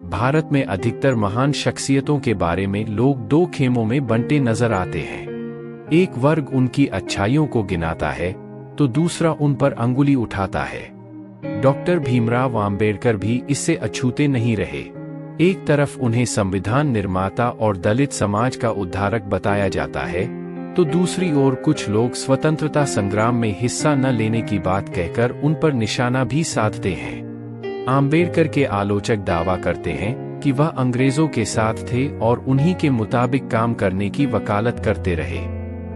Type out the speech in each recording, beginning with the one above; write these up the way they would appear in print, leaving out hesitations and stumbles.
भारत में अधिकतर महान शख्सियतों के बारे में लोग दो खेमों में बंटे नजर आते हैं। एक वर्ग उनकी अच्छाइयों को गिनाता है तो दूसरा उन पर अंगुली उठाता है। डॉक्टर भीमराव आम्बेडकर भी इससे अछूते नहीं रहे। एक तरफ उन्हें संविधान निर्माता और दलित समाज का उद्धारक बताया जाता है तो दूसरी ओर कुछ लोग स्वतंत्रता संग्राम में हिस्सा न लेने की बात कहकर उन पर निशाना भी साधते हैं। आम्बेडकर के आलोचक दावा करते हैं कि वह अंग्रेजों के साथ थे और उन्हीं के मुताबिक काम करने की वकालत करते रहे।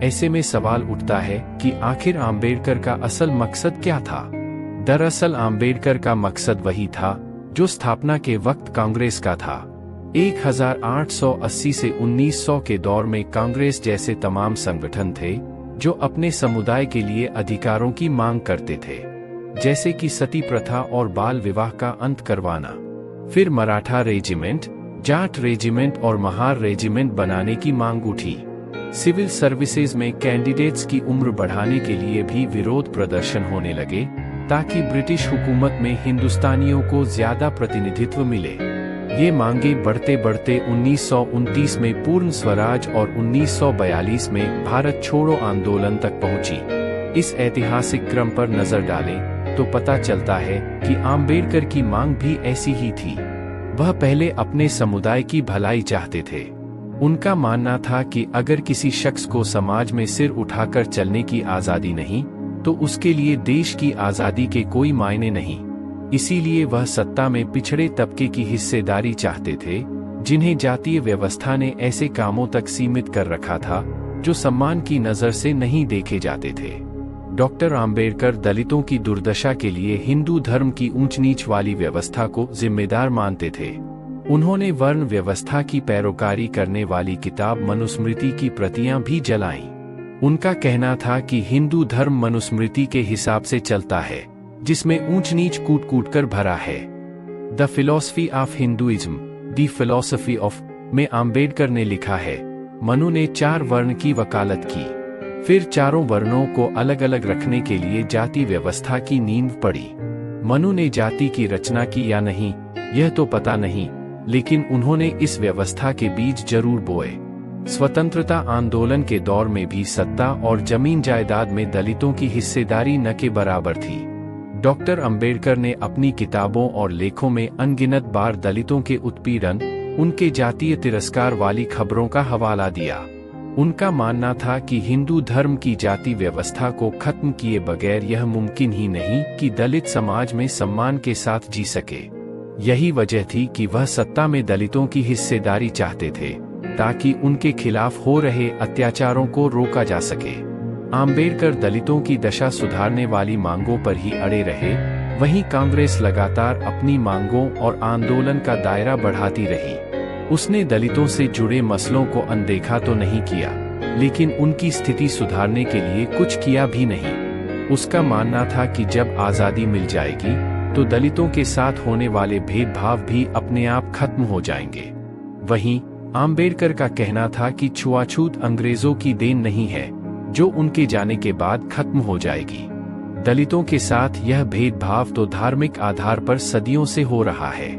ऐसे में सवाल उठता है कि आखिर आम्बेडकर का असल मकसद क्या था? दरअसल आम्बेडकर का मकसद वही था जो स्थापना के वक्त कांग्रेस का था। 1880 से 1900 के दौर में कांग्रेस जैसे तमाम संगठन थे जो अपने समुदाय के लिए अधिकारों की मांग करते थे, जैसे कि सती प्रथा और बाल विवाह का अंत करवाना। फिर मराठा रेजिमेंट, जाट रेजिमेंट और महार रेजिमेंट बनाने की मांग उठी। सिविल सर्विसेज में कैंडिडेट्स की उम्र बढ़ाने के लिए भी विरोध प्रदर्शन होने लगे ताकि ब्रिटिश हुकूमत में हिंदुस्तानियों को ज्यादा प्रतिनिधित्व मिले। ये मांगे बढ़ते बढ़ते 1929 में पूर्ण स्वराज और 1942 में भारत छोड़ो आंदोलन तक पहुंची। इस ऐतिहासिक क्रम पर नजर डालें तो पता चलता है कि आम्बेडकर की मांग भी ऐसी ही थी। वह पहले अपने समुदाय की भलाई चाहते थे। उनका मानना था कि अगर किसी शख्स को समाज में सिर उठाकर चलने की आजादी नहीं तो उसके लिए देश की आजादी के कोई मायने नहीं। इसीलिए वह सत्ता में पिछड़े तबके की हिस्सेदारी चाहते थे, जिन्हें जातीय व्यवस्था ने ऐसे कामों तक सीमित कर रखा था जो सम्मान की नजर से नहीं देखे जाते थे। डॉक्टर आम्बेडकर दलितों की दुर्दशा के लिए हिंदू धर्म की ऊंच नीच वाली व्यवस्था को जिम्मेदार मानते थे। उन्होंने वर्ण व्यवस्था की पैरोकारी करने वाली किताब मनुस्मृति की प्रतियां भी जलाईं। उनका कहना था कि हिंदू धर्म मनुस्मृति के हिसाब से चलता है, जिसमें ऊंच नीच कूट कूट कर भरा है। The philosophy of Hinduism, the philosophy of में आम्बेडकर ने लिखा है, मनु ने 4 वर्ण की वकालत की। फिर चारों वर्णों को अलग अलग रखने के लिए जाति व्यवस्था की नींव पड़ी। मनु ने जाति की रचना की या नहीं यह तो पता नहीं, लेकिन उन्होंने इस व्यवस्था के बीज जरूर बोए। स्वतंत्रता आंदोलन के दौर में भी सत्ता और जमीन जायदाद में दलितों की हिस्सेदारी न के बराबर थी। डॉक्टर अंबेडकर ने अपनी किताबों और लेखों में अनगिनत बार दलितों के उत्पीड़न, उनके जातीय तिरस्कार वाली खबरों का हवाला दिया। उनका मानना था कि हिंदू धर्म की जाति व्यवस्था को खत्म किए बगैर यह मुमकिन ही नहीं कि दलित समाज में सम्मान के साथ जी सके। यही वजह थी कि वह सत्ता में दलितों की हिस्सेदारी चाहते थे ताकि उनके खिलाफ हो रहे अत्याचारों को रोका जा सके। आम्बेडकर दलितों की दशा सुधारने वाली मांगों पर ही अड़े रहे, वहीं कांग्रेस लगातार अपनी मांगों और आंदोलन का दायरा बढ़ाती रही। उसने दलितों से जुड़े मसलों को अनदेखा तो नहीं किया, लेकिन उनकी स्थिति सुधारने के लिए कुछ किया भी नहीं। उसका मानना था कि जब आजादी मिल जाएगी तो दलितों के साथ होने वाले भेदभाव भी अपने आप खत्म हो जाएंगे। वहीं आम्बेडकर का कहना था कि छुआछूत अंग्रेजों की देन नहीं है, जो उनके जाने के बाद खत्म हो जाएगी। दलितों के साथ यह भेदभाव तो धार्मिक आधार पर सदियों से हो रहा है।